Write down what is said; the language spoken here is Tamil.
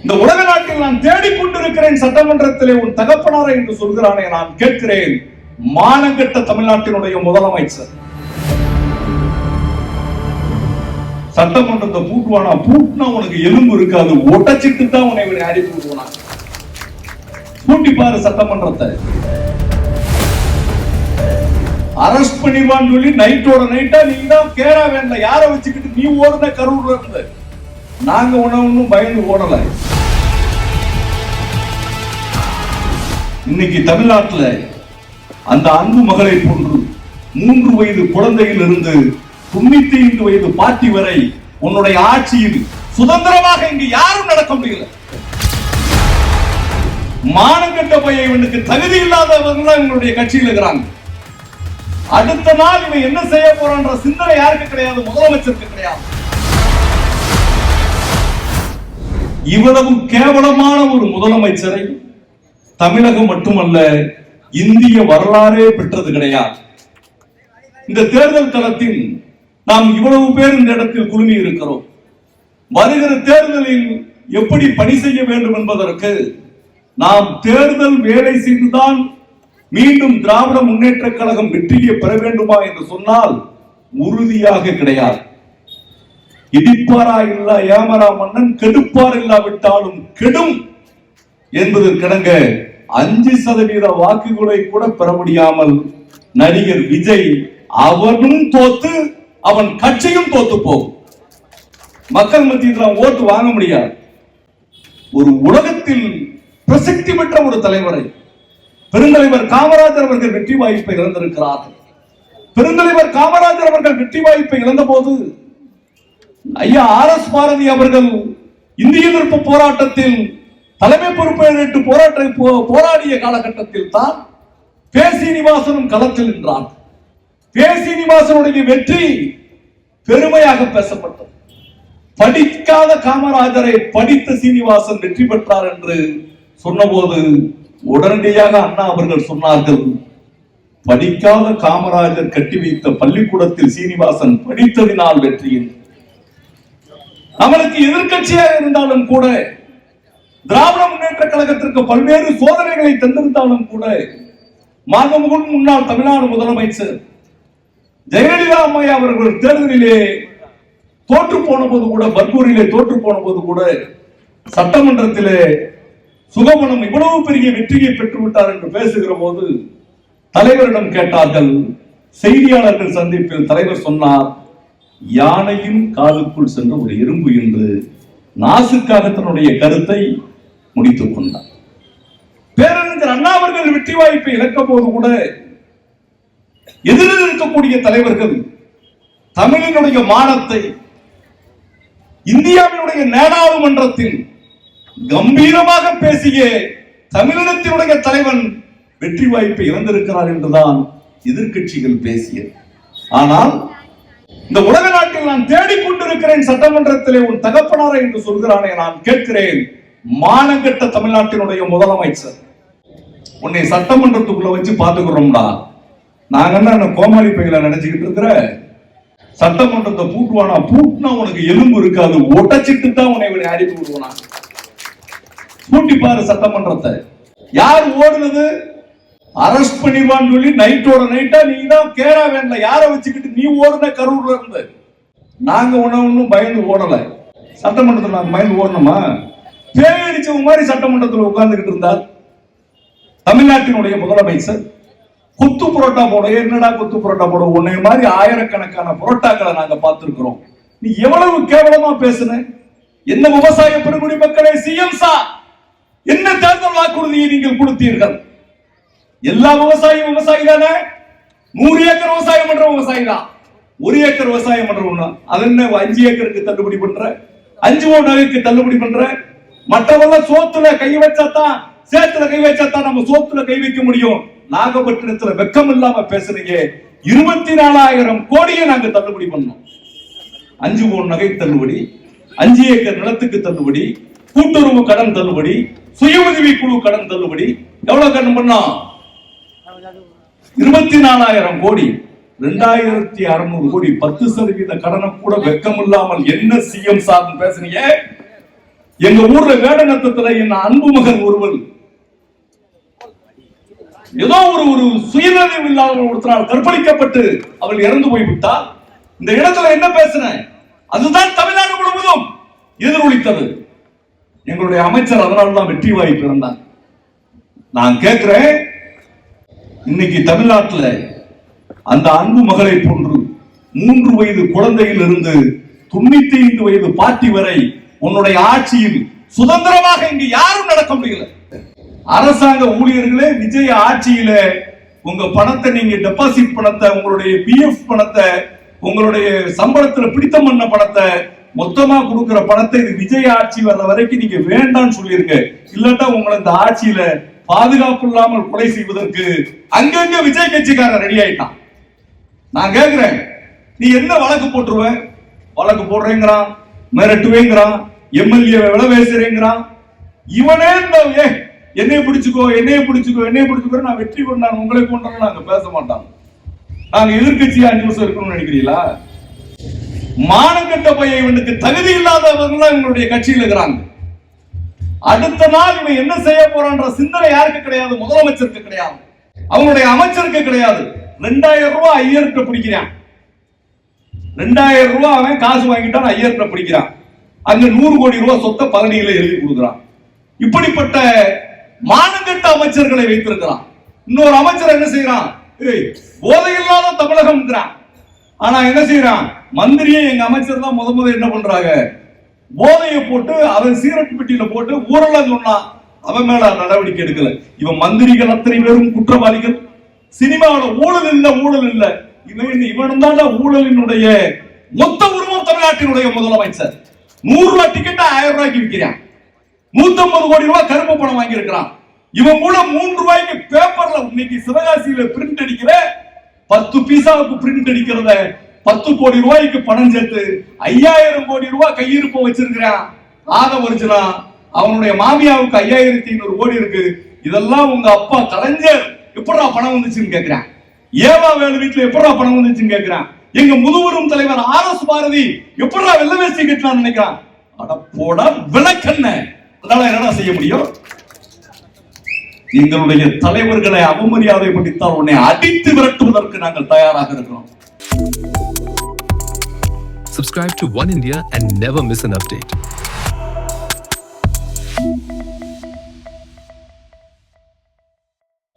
இந்த உலக நாட்டில் நான் தேடிக்கொண்டிருக்கிறேன் சட்டமன்றத்திலே உன் தகப்பனாரை என்று சொல்கிறானே, நான் கேட்கிறேன், மானங்கெட்ட தமிழ்நாட்டினுடைய முதலமைச்சர் சட்டமன்றத்தை பூட்டுவானா? பூட்டினா உனக்கு எலும்பு இருக்காது, ஒட்டச்சிட்டு தான் உன்னை அடித்து விடுவானா. பூட்டி பாரு சட்டமன்றத்தை. அரஸ்ட் பண்ணிவான்னு சொல்லி நைட்டோட நைட்டா நீ தான் கேரா வேண்டாம், யாரை வச்சுக்கிட்டு நீ ஓடுன கரூர்ல இருந்து. நாங்க ஒன்னும் பயந்து ஓடல. இன்னைக்கு தமிழ்நாட்டில் அந்த அன்பு மகளை போன்று 3 வயது குழந்தையில் இருந்து 95 வயது பாட்டி வரை உன்னுடைய ஆட்சியில் சுதந்திரமாக இங்கு யாரும் நடக்க முடியல. மானங்கெட்ட பையன், இவனுக்கு தகுதி இல்லாதவங்க இவங்களுடைய கட்சியில் இருக்கிறாங்க. அடுத்த நாள் இவன் என்ன செய்ய போறான்ற சிந்தனை யாருக்கு கிடையாது, முதலமைச்சருக்கு கிடையாது. இவ்வளவு கேவலமான ஒரு முதலமைச்சரை தமிழகம் மட்டுமல்ல, இந்திய வரலாறே பெற்றது கிடையாது. இந்த தேர்தல் களத்தில் நாம் இவ்வளவு பேர் இந்த இடத்தில் குழுமி இருக்கிறோம். வருகிற தேர்தலில் எப்படி பணி செய்ய வேண்டும் என்பதற்கு நாம் தேர்தல் வேலை செய்துதான் மீண்டும் திராவிட முன்னேற்ற கழகம் வெற்றியை பெற வேண்டுமா என்று சொன்னால் உறுதியாக கிடையாது. இடிப்பாரா இல்லா ஏமரா மன்னன், கெடுப்பார் இல்லாவிட்டாலும் கெடும் என்பதற்கிணங்க 5% வாக்குகளை கூட பெற முடியாமல் நடிகர் விஜய் அவனும் தோத்து அவன் கட்சியும் தோத்து போகும். மக்கள் மத்தியில் ஓட்டு வாங்க முடியாது. ஒரு உலகத்தில் பிரசித்தி பெற்ற ஒரு தலைவரை பெருந்தலைவர் காமராஜர் அவர்கள் வெற்றி வாய்ப்பை இழந்திருக்கிறார்கள். பெருந்தலைவர் காமராஜர் அவர்கள் வெற்றி வாய்ப்பை இழந்த போது ஐயா RS பாரதி அவர்கள் இந்திய எதிர்ப்பு போராட்டத்தில் தலைமை பொறுப்பேற்று போராடிய காலகட்டத்தில் தான் பே. சீனிவாசனும் களத்தில் நின்றார். பே. சீனிவாசனுடைய வெற்றி பெருமையாக பேசப்பட்டது. படிக்காத காமராஜரை படித்த சீனிவாசன் வெற்றி பெற்றார் என்று சொன்னபோது உடனடியாக அண்ணா அவர்கள் சொன்னார்கள், படிக்காத காமராஜர் கட்டி வைத்த பள்ளிக்கூடத்தில் சீனிவாசன் படித்ததினால் வெற்றி. அவனுக்கு எதிர்கட்சியாக இருந்தாலும் கூட, திராவிட முன்னேற்ற கழகத்திற்கு பல்வேறு சோதனைகளை தந்திருந்தாலும் கூட, மாண்புமிகு முன்னாள் தமிழ்நாடு முதலமைச்சர் ஜெயலலிதா அம்மையா அவர்கள் தேர்தலிலே தோற்று போன போது கூட, பர்கூரிலே தோற்று போன போது கூட, சட்டமன்றத்திலே சுகமனம் இவ்வளவு பெரிய வெற்றியை பெற்றுவிட்டார் என்று பேசுகிற போது தலைவரிடம் கேட்டார்கள். செய்தியாளர்கள் சந்திப்பில் தலைவர் சொன்னார், யானையின் காலுக்குள் சென்ற ஒரு எறும்பு என்று நாசுக்காக தன்னுடைய கருத்தை முடித்துக் கொண்டார். பேரறிஞர் அண்ணா அவர்கள் வெற்றி வாய்ப்பை இழக்க போது கூட எதிரில் இருக்கக்கூடிய தலைவர்கள் தமிழினுடைய மானத்தை இந்தியாவினுடைய நாடாளுமன்றத்தில் கம்பீரமாக பேசிய தமிழினத்தினுடைய தலைவன் வெற்றி வாய்ப்பை இழந்திருக்கிறார் என்றுதான் எதிர்கட்சிகள் பேசியது. ஆனால் இந்த உலக நாட்டில் நான் தேடிக்கொண்டிருக்கிறேன் சட்டமன்றத்திலே உன் தகப்பனாரை என்று சொல்கிறானே, நான் கேட்கிறேன், மானங்கெட்ட தமிழ்நாட்டினுடைய முதலமைச்சர், உன்னை சட்டமன்றத்துக்குள்ள வச்சு பாத்துக்கிறோம்டா. நாங்க என்ன கோமாளி பையில நினைச்சுக்கிட்டு இருக்கிற? சட்டமன்றத்தை பூட்டுவானா? பூட்டினா உனக்கு எலும்பு இருக்காது, ஒட்டச்சிட்டு தான் உன்னை அடித்து விடுவானா. பூட்டி பாரு சட்டமன்றத்தை. யார் ஓடுனது? அரஸ்ட் பண்ணிவான்னு சொல்லி நைட்டோட நைட்டா நீ தான் கேரா வேண்டாம், யாரை வச்சுக்கிட்டு நீ ஓடுன கரூர்ல இருந்து. நாங்க ஒன்னும் பயந்து ஓடல. சட்டமன்றத்தில் நாங்க பயந்து ஓடணுமா? பேயடிச்சவங்க மாதிரி சட்டமன்றத்தில் உட்கார்ந்துகிட்டு இருந்தார் தமிழ்நாட்டினுடைய முதலமைச்சர். குத்து புரோட்டா போட, என்னடா குத்து புரோட்டா போட, உன்னை மாதிரி ஆயிரக்கணக்கான புரோட்டாக்களை நாங்க பார்த்திருக்கிறோம். நீ எவ்வளவு கேவலமா பேசுன? என்ன விவசாய பெருங்குடி மக்களே, சிஎம் சார், என்ன தேர்தல் வாக்குறுதியை நீங்கள் கொடுத்தீர்கள்? எல்லா விவசாயியும் விவசாயி தானே? 100 ஏக்கர் விவசாயம் பண்ற விவசாயி தான். 1 ஏக்கர் விவசாயம் பண்றவங்க அது என்ன 5 ஏக்கருக்கு தள்ளுபடி பண்ற, 5 நகைக்கு தள்ளுபடி பண்ற. மற்றவெல்லாம் சோத்துல கை வச்சாதான், சேத்துல கை வச்சாதான் நம்ம சோத்துல கை வைக்க முடியும். நாகப்பட்டினத்துல வெக்கம் இல்லாம பேசுறீங்க. 24,000 கோடியை நாங்க தள்ளுபடி பண்ணோம். 5 நகை தள்ளுபடி, 5 ஏக்கர் நிலத்துக்கு தள்ளுபடி, கூட்டுறவு கடன் தள்ளுபடி, சுய உதவி குழு கடன் தள்ளுபடி. எவ்வளவு கடன் பண்ணோம்? 24,000 கோடி. 2,600 கோடி. 10% கடனை கூட வெக்கம் இல்லாமல் என்ன சிஎம் சார் பேசுறீங்க? எங்க ஊர்ல வேடநத்தத்துல என் அன்பு மகன் ஒருவன் ஏதோ ஒரு சுயநினைவு இல்லாத ஒருத்தரால் கற்பழிக்கப்பட்டு அவள் இறந்து போய்விட்டால் இந்த இடத்துல என்ன பேசுறேன்? அதுதான் தமிழ்நாடு முழுவதும் எதிரொலித்தது. எங்களுடைய அமைச்சர் அதனால்தான் வெற்றி வாய்ப்பு இருந்தார். நான் கேட்கிறேன், இன்னைக்கு தமிழ்நாட்டில் அந்த அன்பு மகளை போன்று 3 வயது குழந்தையில் இருந்து 95 வயது பாட்டி வரை உன்னுடைய ஆட்சியில் சுதந்திரமாக இங்கு யாரும் நடக்க முடியல. அரசாங்க ஊழியர்களே, விஜய் ஆட்சியில உங்க பணத்தை, நீங்க டெபாசிட் பணத்தை, உங்களுடைய பிஎஃப் பணத்தை, உங்களுடைய சம்பளத்துல பிடித்தம் பண்ண பணத்தை, மொத்தமா கொடுக்கிற பணத்தை இது விஜய் ஆட்சி வர்ற வரைக்கும் நீங்க வேண்டாம்னு சொல்லிருங்க. இல்லாட்டா உங்களை இந்த ஆட்சியில பாதுகாப்பு இல்லாமல் கொலை செய்வதற்கு அங்கங்க விஜய் கட்சிக்காரன் ரெடி ஆயிட்டான். நான் கேட்கிறேன், நீ என்ன வழக்கு போட்டுருவ? வழக்கு போடுறேங்கிறான், மிரட்டுவேங்கிறான், எம்எல்ஏ விலை பேசுறேங்கிறான். இவனே என்னைய பிடிச்சுக்கோ, என்னைய பிடிச்சுக்கோ, என்னைய பிடிச்சுக்கோ, நான் வெற்றி கொண்டான் உங்களை கொண்டான் நாங்க பேச மாட்டோம். நாங்க எதிர்கட்சியா 5 வருஷம் இருக்கணும்னு நினைக்கிறீங்களா? மானங்கட்ட பையன், இவனுக்கு தகுதி இல்லாதவங்க எங்களுடைய கட்சியில் இருக்கிறாங்க. அடுத்த நாள் இவன் என்ன செய்ய போறான்ற சிந்தனை யாருக்கு கிடையாது? முதலமைச்சருக்கு கிடையாது, அவங்களுடைய அமைச்சருக்கு கிடையாது. 2000 ரூபாய் ஐயர்கிட்ட பிடிக்கிறான். 2000 ரூபாய் அவன் காசு வாங்கிட்டான், ஐயர்கிட்ட பிடிக்கிறான். அங்க 100 கோடி ரூபாய் சொத்தை பழனியில எழுதி கொடுக்கிறான். இப்படிப்பட்ட மானங்கட்ட அமைச்சர்களை வைத்திருக்கிறான். இன்னொரு அமைச்சர் என்ன செய்யறான்? போதையில்லாத தமிழகம். ஆனா என்ன செய்யறான்? மந்திரியே எங்க அமைச்சர் தான் முத என்ன பண்றாங்க, போதையை போட்டு அவன் சீரட் பெட்டியில போட்டு ஊரெல்லாம் சொன்னான், அவன் மேல நடவடிக்கை எடுக்கல. இவன் மந்திரிகள் அத்தனை பேரும் குற்றவாளிகள். சினிமாவில் ஊழல் இல்ல, இவன் தான் ஊழலினுடைய மொத்த உருவம். தமிழ்நாட்டினுடைய முதலமைச்சர் 100 ரூபாய் டிக்கெட் 1000 ரூபாய்க்கு விற்கிறான். 150 கோடி ரூபாய் கருப்பு பணம் வாங்கி இருக்கிறான். இவன் கூட 3 ரூபாய்க்கு பேப்பர்ல இன்னைக்கு சிவகாசியில பிரிண்ட் அடிக்கிற 10 பீசாவுக்கு பிரிண்ட் அடிக்கிறத 10 கோடி ரூபாய்க்கு பணம் சேர்த்து 5000 கோடி ரூபாய் கையிருப்பு வச்சிருக்கிறான். ஆதவர்ஜனா அவனுடைய மாமியாவுக்கு 5500 கோடி இருக்கு. இதெல்லாம் உங்க அப்பா கலைஞர் எப்படா பணம் வந்துச்சுன்னு கேட்கிறான். ஏவா வேலு வீட்டுல எப்படா பணம் வந்துச்சுன்னு கேட்கிறான். எங்க முதுவரும் தலைவர் RS பாரதி எப்படா வெள்ள வேஷ்டி கட்டலாம்னு நினைக்கிறான். அட போடா விளக்கண்ண. அதனால என்னடா செய்ய முடியும்? எங்களுடைய தலைவர்களை அவமரியாதைப்படுத்தால் உன்னை அடித்து விரட்டுவதற்கு நாங்கள் தயாராக இருக்கிறோம். Subscribe to One India and never miss an update.